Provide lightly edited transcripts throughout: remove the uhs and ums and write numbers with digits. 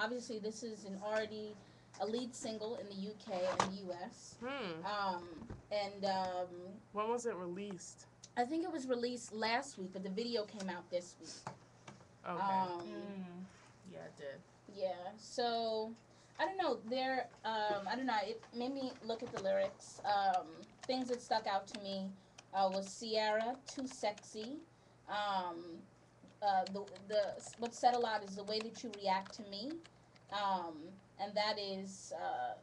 obviously this is an already a lead single in the UK and the US. And When was it released? I think it was released last week, but the video came out this week. Okay. Yeah, it did. Yeah, so I don't know. I don't know. It made me look at the lyrics. Things that stuck out to me was Ciara, too sexy. Um, the what said a lot is the way that you react to me, um, and that is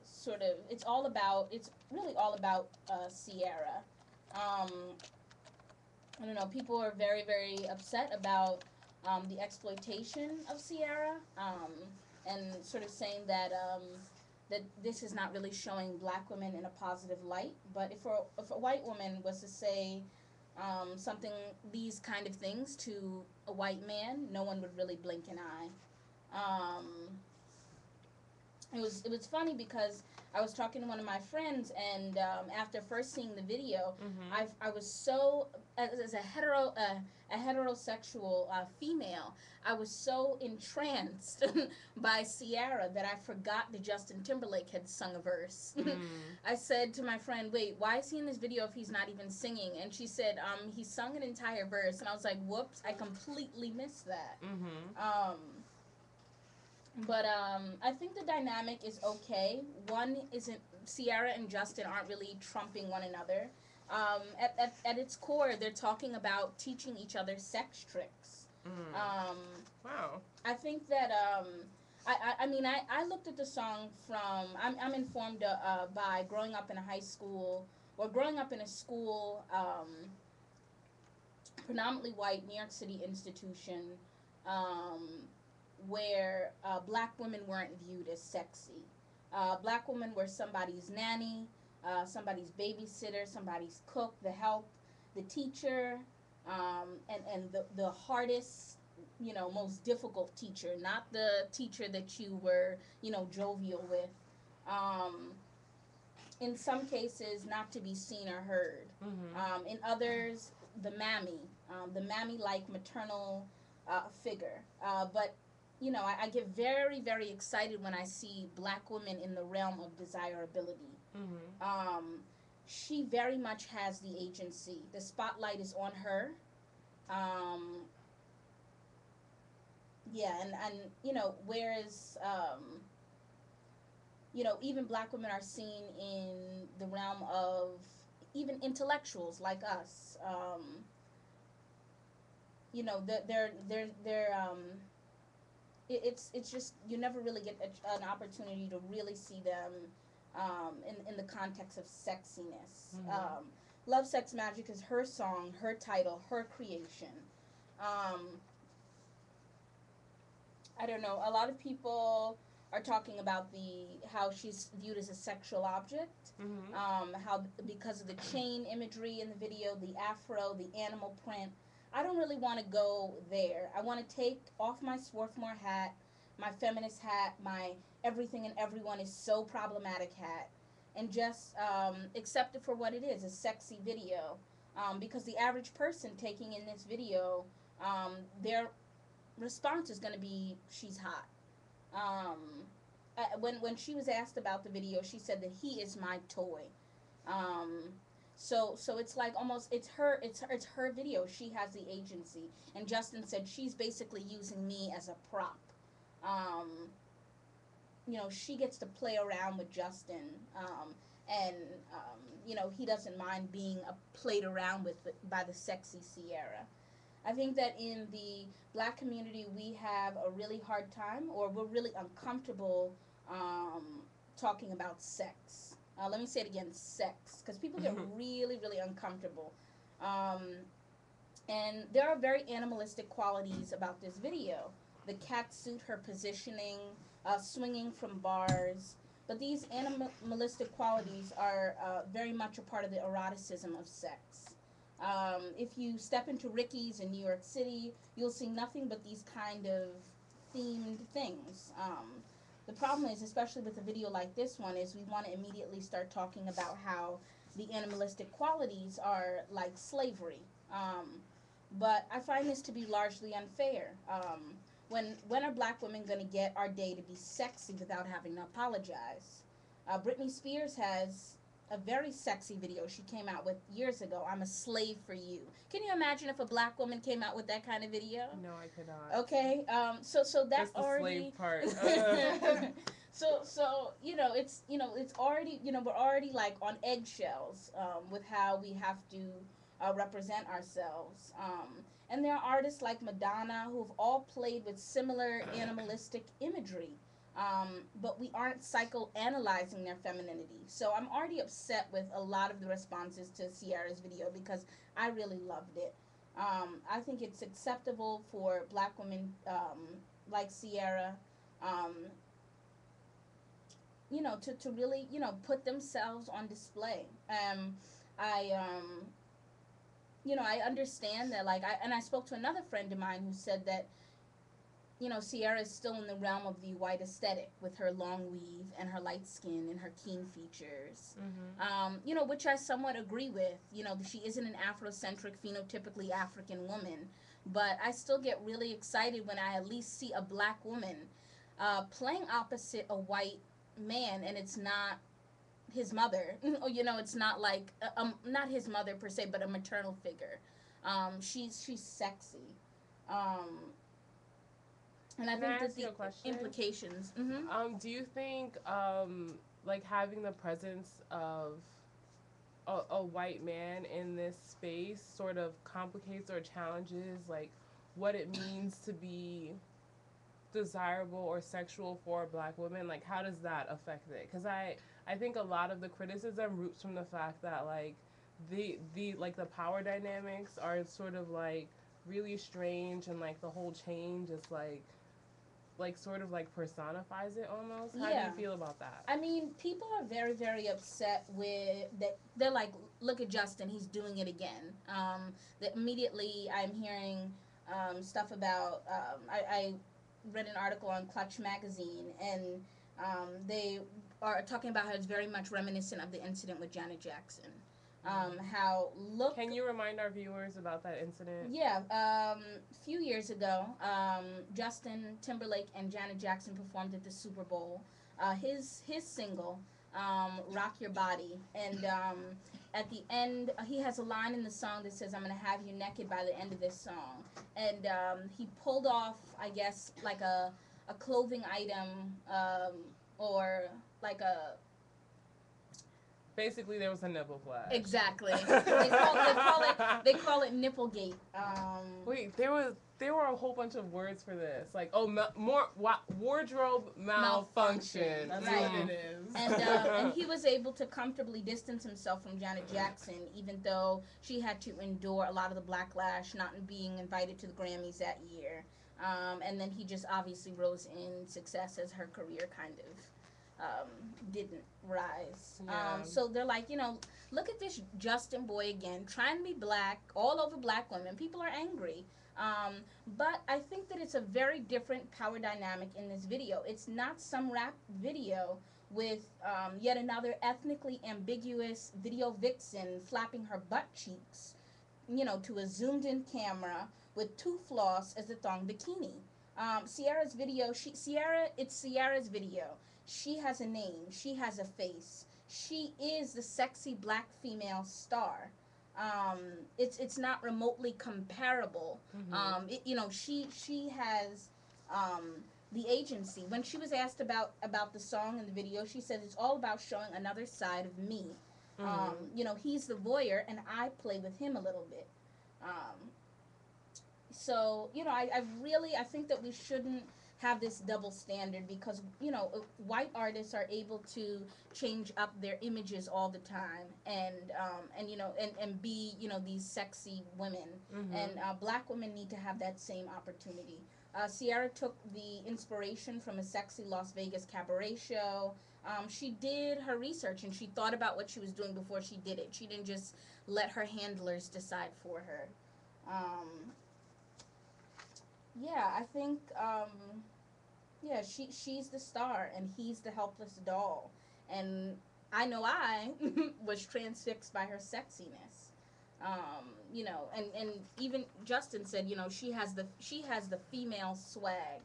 sort of it's all about. It's really all about Ciara. Um, I don't know. People are very, very upset about the exploitation of Ciara, and sort of saying that that this is not really showing black women in a positive light. But if a white woman was to say something, these kind of things to a white man, no one would really blink an eye. Um, it was funny because I was talking to one of my friends, and after first seeing the video, I was so as a heterosexual female, I was so entranced by Ciara that I forgot that Justin Timberlake had sung a verse. I said to my friend, "Wait, why is he in this video if he's not even singing?" And she said, "He sung an entire verse," and I was like, "Whoops, I completely missed that." But I think the dynamic is okay. One isn't Ciara and Justin aren't really trumping one another. At its core, they're talking about teaching each other sex tricks. Wow. I think that I mean I looked at the song from I'm informed by growing up in a high school or growing up in a school predominantly white New York City institution um, where black women weren't viewed as sexy. Black women were somebody's nanny, somebody's babysitter, somebody's cook, the help, the teacher, and the hardest, most difficult teacher, not the teacher that you were, jovial with. Um, in some cases, not to be seen or heard. In others, the mammy-like maternal figure. But I get very, very excited when I see black women in the realm of desirability. She very much has the agency. The spotlight is on her. Um, yeah, and whereas even black women are seen in the realm of even intellectuals like us. They're it's just you never really get an opportunity to really see them in the context of sexiness. Love Sex Magic is her song, her title, her creation. um, I don't know, a lot of people are talking about the how she's viewed as a sexual object. How because of the chain imagery in the video, the afro, the animal print. I don't really want to go there. I want to take off my Swarthmore hat, my feminist hat, my everything and everyone is so problematic hat, and just accept it for what it is, a sexy video. Because the average person taking in this video, their response is going to be, she's hot. Um, when she was asked about the video, she said that he is my toy. Um, so it's like almost it's her video. She has the agency. And Justin said she's basically using me as a prop. Um, she gets to play around with Justin, and he doesn't mind being played around with by the sexy Ciara. I think that in the black community, we have a really hard time, or we're really uncomfortable talking about sex. Let me say it again, sex, because people get really, really uncomfortable. Um, and there are very animalistic qualities about this video. The cat suit, her positioning, swinging from bars. But these animalistic qualities are very much a part of the eroticism of sex. If you step into Ricky's in New York City, you'll see nothing but these kind of themed things. The problem is, especially with a video like this one, is we want to immediately start talking about how the animalistic qualities are like slavery. But I find this to be largely unfair. when are black women going to get our day to be sexy without having to apologize? Britney Spears has a very sexy video she came out with years ago. I'm a slave for you. Can you imagine if a black woman came out with that kind of video? No, I could not. Okay. So that just the already slave part. so it's already, we're already like on eggshells with how we have to represent ourselves. And there are artists like Madonna who've all played with similar animalistic imagery. But we aren't psychoanalyzing their femininity. So I'm already upset with a lot of the responses to Ciara's video because I really loved it. I think it's acceptable for black women like Ciara, to really, put themselves on display. I I understand that, like, I spoke to another friend of mine who said that, Ciara is still in the realm of the white aesthetic with her long weave and her light skin and her keen features, which I somewhat agree with. She isn't an Afrocentric, phenotypically African woman, but I still get really excited when I at least see a black woman playing opposite a white man, and it's not his mother. It's not like, not his mother per se, but a maternal figure. She's sexy. And I think that the implications. Mm-hmm. Do you think, like, having the presence of a white man in this space sort of complicates or challenges, like, what it means to be desirable or sexual for a black woman? Like, how does that affect it? Because I think a lot of the criticism roots from the fact that, like, the power dynamics are sort of, like, really strange, and, like, the whole change is, like sort of like personifies it almost. How do you feel about that? I mean, people are very, very upset with that. They're like, look at Justin, he's doing it again. That immediately I'm hearing stuff about. I read an article on Clutch magazine, and they are talking about how it's very much reminiscent of the incident with Janet Jackson. Can you remind our viewers about that incident? Yeah, a few years ago, Justin Timberlake and Janet Jackson performed at the Super Bowl. His single, "Rock Your Body," and at the end, he has a line in the song that says, "I'm gonna have you naked by the end of this song," and he pulled off, I guess, like a clothing item, or like a. Basically, there was a nipple flash. Exactly. They call it nipplegate. Wait, there were a whole bunch of words for this, like wardrobe malfunction. That's right. what it is. And he was able to comfortably distance himself from Janet Jackson, even though she had to endure a lot of the backlash, not being invited to the Grammys that year. And then he just obviously rose in success as her career kind of. Didn't rise. Yeah. So they're like, look at this Justin boy again, trying to be black, all over black women. People are angry. But I think that it's a very different power dynamic in this video. It's not some rap video with yet another ethnically ambiguous video vixen flapping her butt cheeks, to a zoomed-in camera with two floss as a thong bikini. Ciara's video, it's Ciara's video. She has a name. She has a face. She is the sexy black female star. It's not remotely comparable. Mm-hmm. She has the agency. When she was asked about the song and the video, she said it's all about showing another side of me. Mm-hmm. He's the voyeur, and I play with him a little bit. So I think that we shouldn't have this double standard because, white artists are able to change up their images all the time and be, these sexy women. Mm-hmm. And black women need to have that same opportunity. Ciara took the inspiration from a sexy Las Vegas cabaret show. She did her research and she thought about what she was doing before she did it. She didn't just let her handlers decide for her. I think, she's the star and he's the helpless doll. And I know I was transfixed by her sexiness. You know, and even Justin said, you know, she has the female swag.